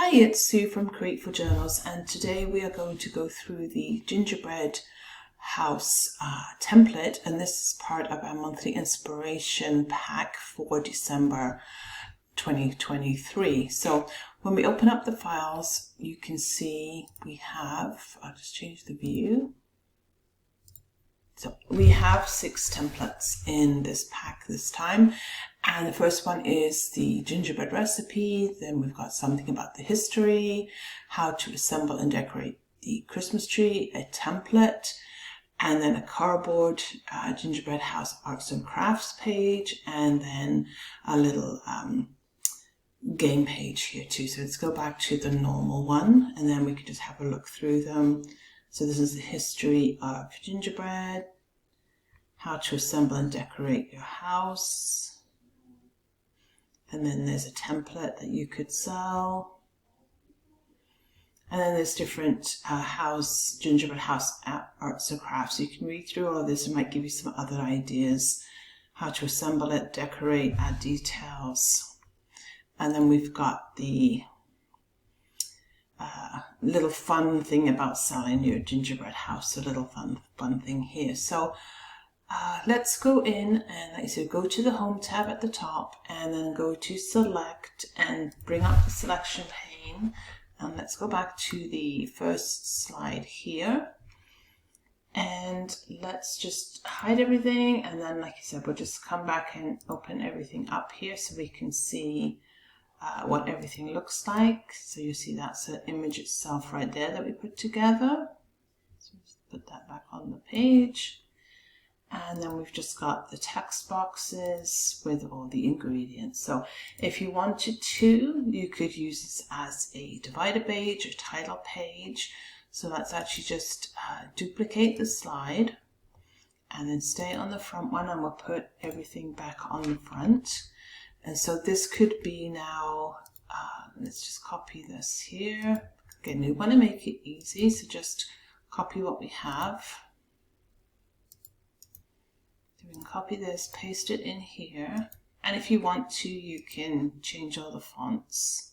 Hi, it's Sue from Createful Journals, and today we are going to go through the Gingerbread house template, and this is part of our monthly inspiration pack for December 2023. So when we open up the files, you can see we have, I'll just change the view. So we have 6 templates in this pack this time, and the first one is the gingerbread recipe. Then we've got something about the history, how to assemble and decorate the Christmas tree, a template, and then a cardboard gingerbread house arts and crafts page, and then a little game page here too. So let's go back to the normal one, and then we can just have a look through them. So this is the history of gingerbread, how to assemble and decorate your house, and then there's a template that you could sell, and then there's different gingerbread house arts and crafts. You can read through all of this. It might give you some other ideas, how to assemble it, decorate, add details. And then we've got the little fun thing about selling your gingerbread house, a little fun thing here. So let's go in and, like I said, go to the home tab at the top and then go to select and bring up the selection pane, and let's go back to the first slide here, and let's just hide everything, and then, like I said, we'll just come back and open everything up here so we can see what everything looks like. So you see that's the image itself right there that we put together. So just put that back on the page. And then we've just got the text boxes with all the ingredients. So if you wanted to, you could use this as a divider page, a title page. So let's actually just duplicate the slide and then stay on the front one, and we'll put everything back on the front. And so this could be now, let's just copy this here. Again, we want to make it easy, so just copy what we have. So we can copy this, paste it in here. And if you want to, you can change all the fonts.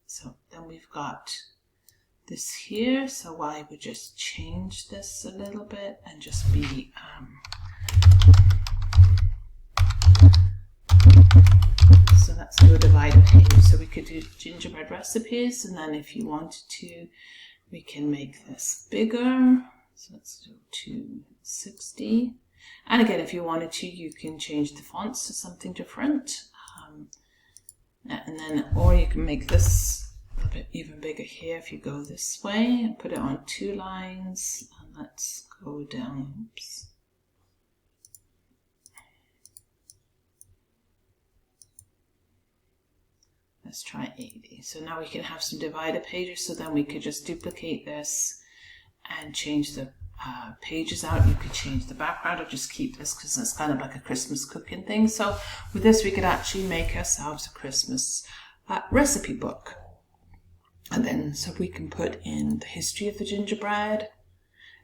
So then we've got this here. So I would just change this a little bit and just be, so that's your divider page. So we could do gingerbread recipes, and then if you wanted to, we can make this bigger. So let's do 260. And again, if you wanted to, you can change the fonts to something different. And then, or you can make this a little bit even bigger here if you go this way and put it on 2 lines. And let's go down. Oops. Let's try 80. So now we can have some divider pages, so then we could just duplicate this and change the pages out. You could change the background or just keep this because it's kind of like a Christmas cooking thing. So with this, we could actually make ourselves a Christmas recipe book. And then, so we can put in the history of the gingerbread.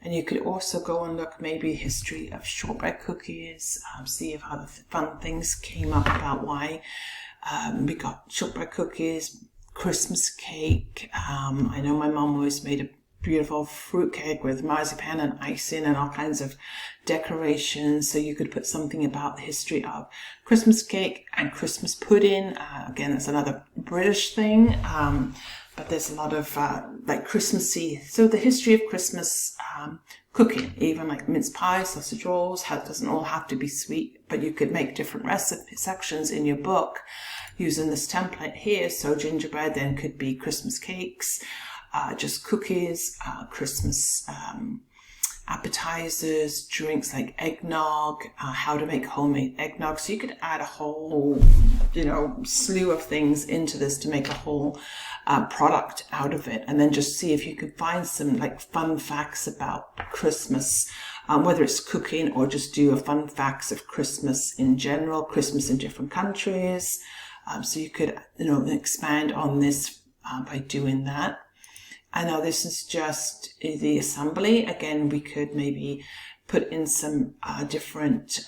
And you could also go and look maybe history of shortbread cookies, see if other fun things came up about why we got shortbread cookies, Christmas cake. I know my mom always made a beautiful fruit cake with marzipan and icing and all kinds of decorations. So you could put something about the history of Christmas cake and Christmas pudding. Again, that's another British thing. But there's a lot of like Christmassy. So the history of Christmas cooking, even like mince pie, sausage rolls, doesn't all have to be sweet, but you could make different recipe sections in your book using this template here. So gingerbread then could be Christmas cakes, just cookies, Christmas appetizers, drinks like eggnog, how to make homemade eggnog. So you could add a whole, slew of things into this to make a whole product out of it, and then just see if you could find some like fun facts about Christmas, whether it's cooking or just do a fun facts of Christmas in general, Christmas in different countries. So you could, expand on this by doing that. I know this is just the assembly. Again, we could maybe put in some different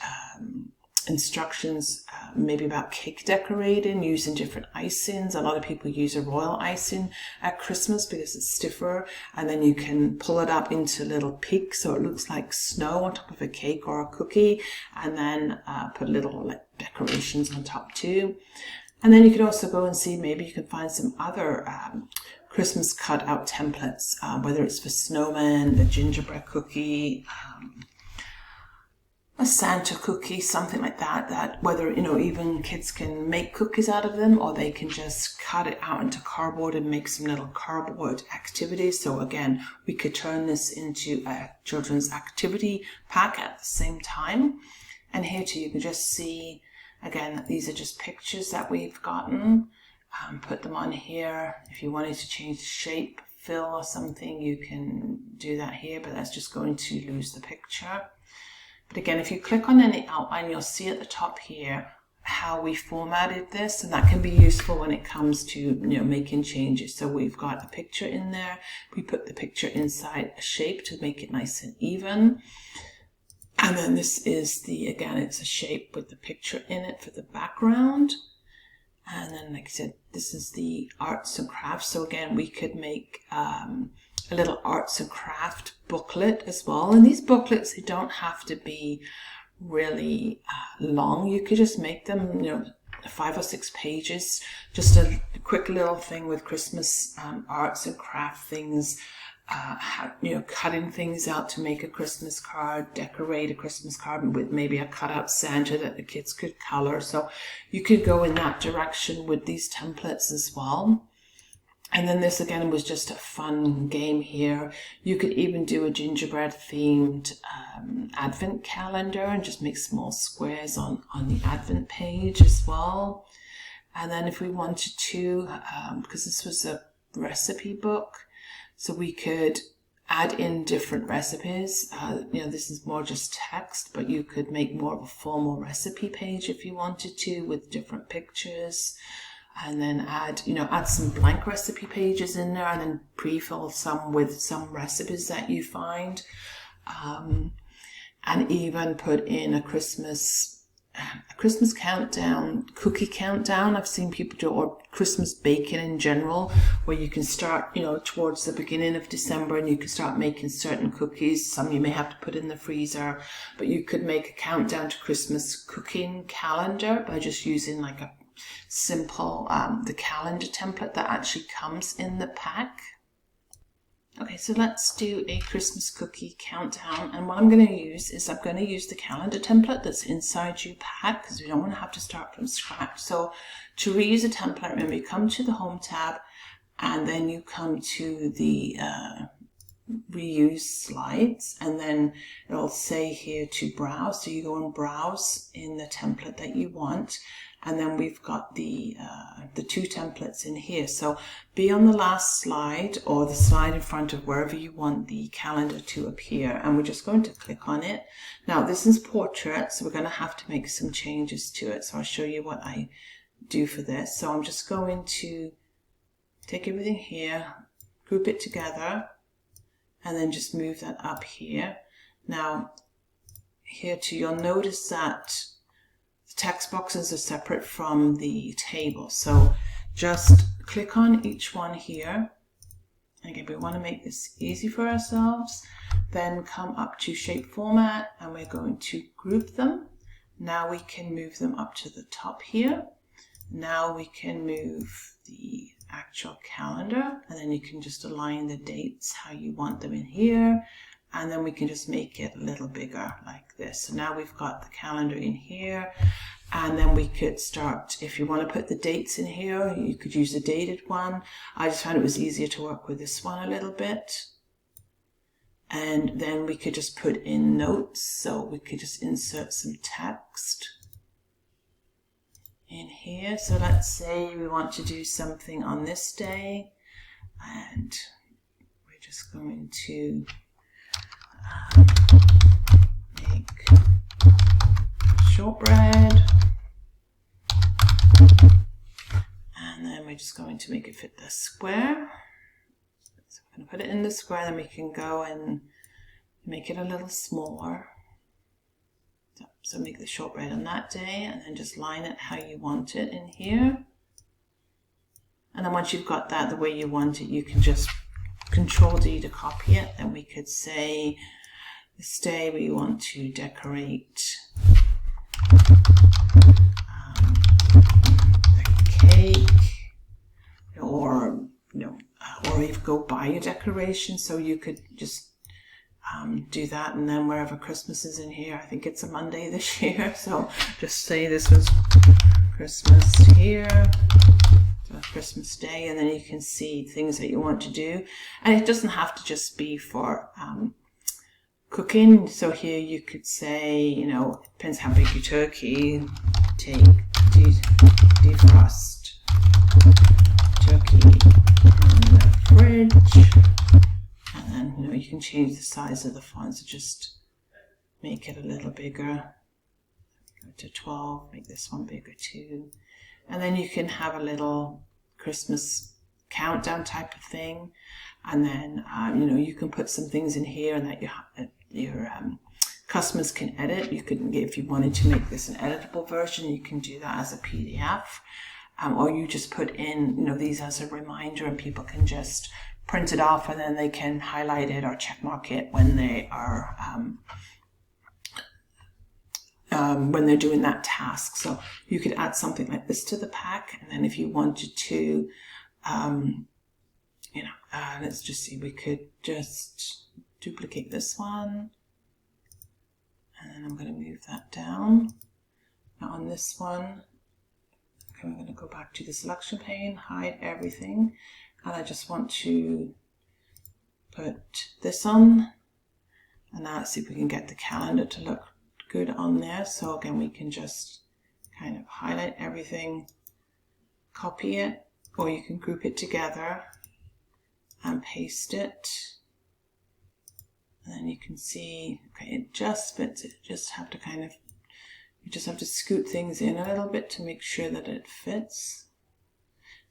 instructions maybe about cake decorating, using different icings. A lot of people use a royal icing at Christmas because it's stiffer, and then you can pull it up into little peaks so it looks like snow on top of a cake or a cookie, and then put little like decorations on top too. And then you could also go and see, maybe you can find some other Christmas cutout templates, whether it's for snowmen, a gingerbread cookie, a Santa cookie, something like that, that whether, you know, even kids can make cookies out of them, or they can just cut it out into cardboard and make some little cardboard activities. So again, we could turn this into a children's activity pack at the same time. And here too, you can just see, again, these are just pictures that we've gotten. Put them on here. If you wanted to change the shape, fill or something, you can do that here, but that's just going to lose the picture. But again, if you click on any outline, you'll see at the top here how we formatted this, and that can be useful when it comes to, you know, making changes. So we've got a picture in there. We put the picture inside a shape to make it nice and even. And then this is the, again, it's a shape with the picture in it for the background. And then, like I said, this is the arts and crafts. So again, we could make a little arts and craft booklet as well. And these booklets, they don't have to be really long. You could just make them, you know, 5 or 6 pages, just a quick little thing with Christmas arts and craft things. You know, cutting things out to make a Christmas card, decorate a Christmas card with maybe a cutout Santa that the kids could color. So you could go in that direction with these templates as well. And then this again was just a fun game here. You could even do a gingerbread themed advent calendar and just make small squares on the advent page as well. And then if we wanted to, because this was a recipe book, so we could add in different recipes. You know, this is more just text, but you could make more of a formal recipe page if you wanted to, with different pictures. And then add some blank recipe pages in there, and then pre-fill some with some recipes that you find. And even put in a Christmas countdown, cookie countdown. I've seen people do, or Christmas baking in general, where you can start, you know, towards the beginning of December, and you can start making certain cookies. Some you may have to put in the freezer, but you could make a countdown to Christmas cooking calendar by just using like a simple the calendar template that actually comes in the pack. Okay, so let's do a Christmas cookie countdown, and what I'm going to use is I'm going to use the calendar template that's inside your pack, because we don't want to have to start from scratch. So to reuse a template, remember, you come to the Home tab, and then you come to the reuse slides, and then it'll say here to browse. So you go and browse in the template that you want. And then we've got the 2 templates in here. So be on the last slide, or the slide in front of wherever you want the calendar to appear. And we're just going to click on it. Now this is portrait, so we're going to have to make some changes to it. So I'll show you what I do for this. So I'm just going to take everything here, group it together, and then just move that up here. Now here too, you'll notice that text boxes are separate from the table. So just click on each one here. Again, we want to make this easy for ourselves. Then come up to shape format, and we're going to group them. Now we can move them up to the top here. Now we can move the actual calendar, and then you can just align the dates how you want them in here. And then we can just make it a little bigger like this. So now we've got the calendar in here, and then we could start, if you want to put the dates in here, you could use a dated one. I just found it was easier to work with this one a little bit. And then we could just put in notes. So we could just insert some text in here. So let's say we want to do something on this day, and we're just going to make shortbread, and then we're just going to make it fit the square. So we're going to put it in the square, then we can go and make it a little smaller. So make the shortbread on that day, and then just line it how you want it in here. And then once you've got that the way you want it, you can just Control D to copy it. Then we could say this day we want to decorate the cake, or or even go buy a decoration. So you could just do that, and then wherever Christmas is in here, I think it's a Monday this year, so just say this was Christmas here, so Christmas Day, and then you can see things that you want to do, and it doesn't have to just be for cooking. So here you could say, it depends how big your turkey, defrost turkey in the fridge. And then, you can change the size of the font, so just make it a little bigger. Go to 12, make this one bigger too. And then you can have a little Christmas countdown type of thing. And then, you can put some things in here and that your customers can edit. You could, if you wanted to make this an editable version, you can do that as a PDF. Or you just put in, these as a reminder, and people can just print it off, and then they can highlight it or check mark it when they are when they're doing that task. So you could add something like this to the pack, and then if you wanted to, let's just see, we could just duplicate this one, and then I'm going to move that down. Now on this one, okay, I'm going to go back to the selection pane, hide everything. And I just want to put this on, and now let's see if we can get the calendar to look good on there. So again, we can just kind of highlight everything, copy it, or you can group it together and paste it. And then you can see, okay, it just fits. It just have to you just have to scoot things in a little bit to make sure that it fits.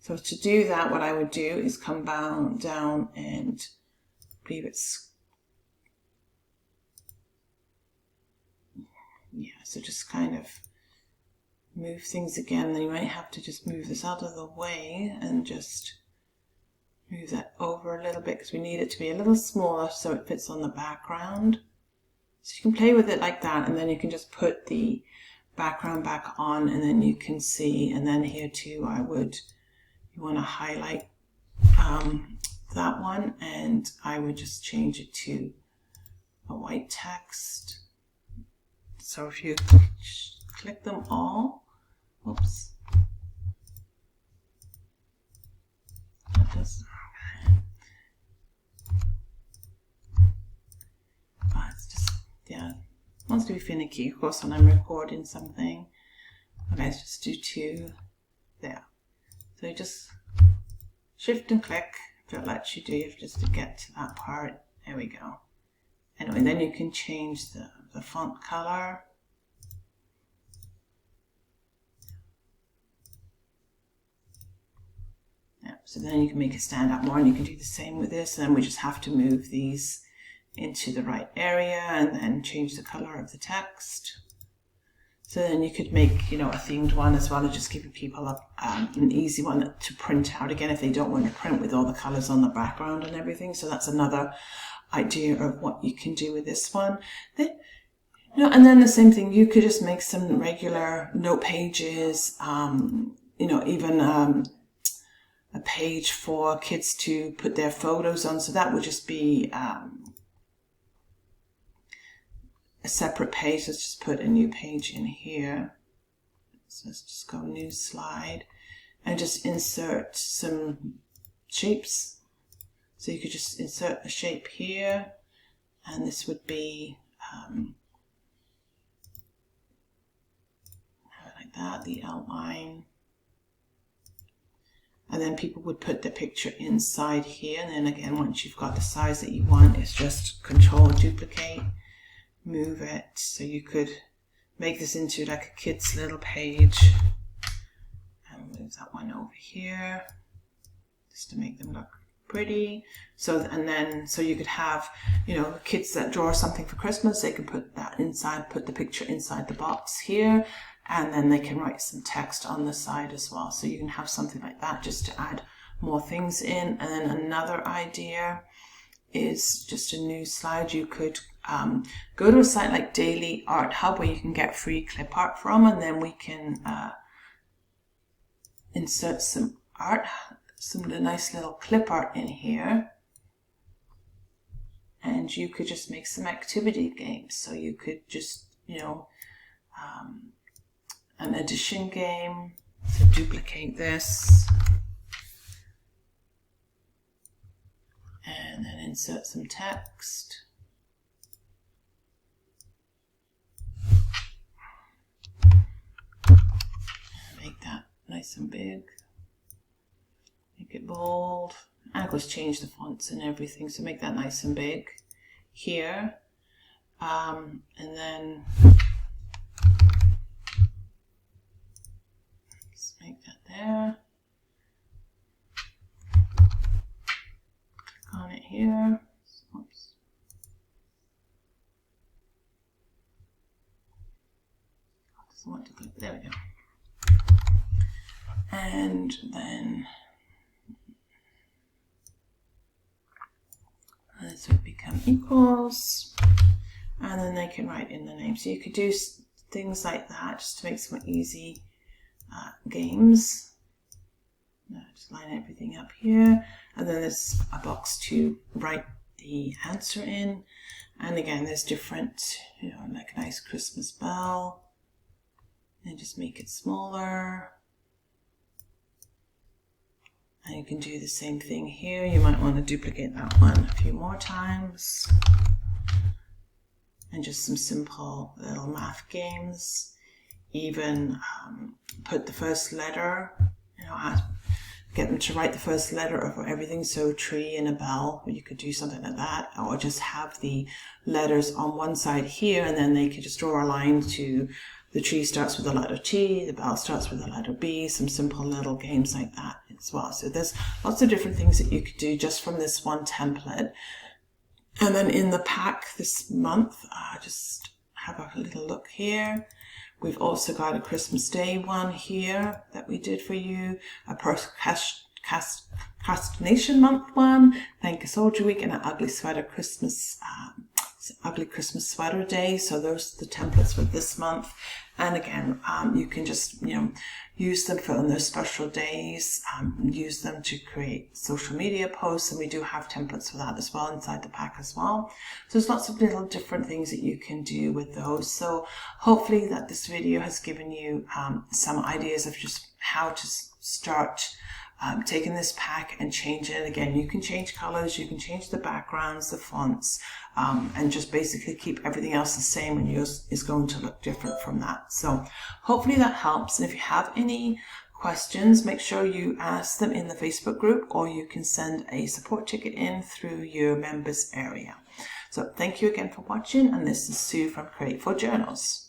So to do that, what I would do is come down and leave it. So just kind of move things again. Then you might have to just move this out of the way and just move that over a little bit, because we need it to be a little smaller so it fits on the background. So you can play with it like that, and then you can just put the background back on, and then you can see. And then here too, you want to highlight that one, and I would just change it to a white text. So if you click them all, oops, that does, it's just, it wants to be finicky, of course, when I'm recording something. But let's just do 2 there. So you just shift and click if it lets you do, just to get to that part. There we go. Anyway, then you can change the font color. So then you can make it stand out more, and you can do the same with this. And then we just have to move these into the right area and then change the color of the text. So then you could make, a themed one as well, and just giving people an easy one to print out again if they don't want to print with all the colors on the background and everything. So that's another idea of what you can do with this one. And then the same thing, you could just make some regular note pages, even a page for kids to put their photos on. So that would just be a separate page. Let's just put a new page in here. So let's just go new slide and just insert some shapes. So you could just insert a shape here, and this would be like that, the outline. And then people would put the picture inside here. And then again, once you've got the size that you want, it's just Control Duplicate, move it. So you could make this into like a kid's little page, and move that one over here just to make them look pretty. So, and then, so you could have, you know, the kids that draw something for Christmas, they can put that inside, put the picture inside the box here, and then they can write some text on the side as well. So you can have something like that just to add more things in. And then another idea is just a new slide. You could go to a site like Daily Art Hub where you can get free clip art from, and then we can insert some art, some nice little clip art in here, and you could just make some activity games. So you could just, you know, an addition game. So duplicate this and then insert some text. Make that nice and big. Make it bold. And of course change the fonts and everything, so make that nice and big here. And then let's make that there. Click on it here. Oops. Doesn't want to click. There we go. And then this would become equals, and then they can write in the name. So you could do things like that just to make some easy games. Just line everything up here, and then there's a box to write the answer in. And again, there's different, you know, like a nice Christmas bell, and just make it smaller. And you can do the same thing here. You might want to duplicate that one a few more times. And just some simple little math games. Even put the first letter, you know, get them to write the first letter of everything. So tree and a bell, you could do something like that. Or just have the letters on one side here, and then they could just draw a line to the tree starts with the letter T, the bell starts with the letter B, some simple little games like that as well. So there's lots of different things that you could do just from this one template. And then in the pack this month, just have a little look here. We've also got a Christmas Day one here that we did for you, a Procrastination Month one, Thank a Soldier Week, and an Ugly Sweater Christmas Ugly Christmas Sweater Day. So those are the templates for this month. And again, you can just, you know, use them for on those special days, use them to create social media posts, and we do have templates for that as well inside the pack as well. So there's lots of little different things that you can do with those. So hopefully that this video has given you some ideas of just how to start taking this pack and change it. Again, you can change colors, you can change the backgrounds, the fonts, and just basically keep everything else the same, and yours is going to look different from that. So hopefully that helps. And if you have any questions, make sure you ask them in the Facebook group, or you can send a support ticket in through your members area. So thank you again for watching, and this is Sue from Createful Journals.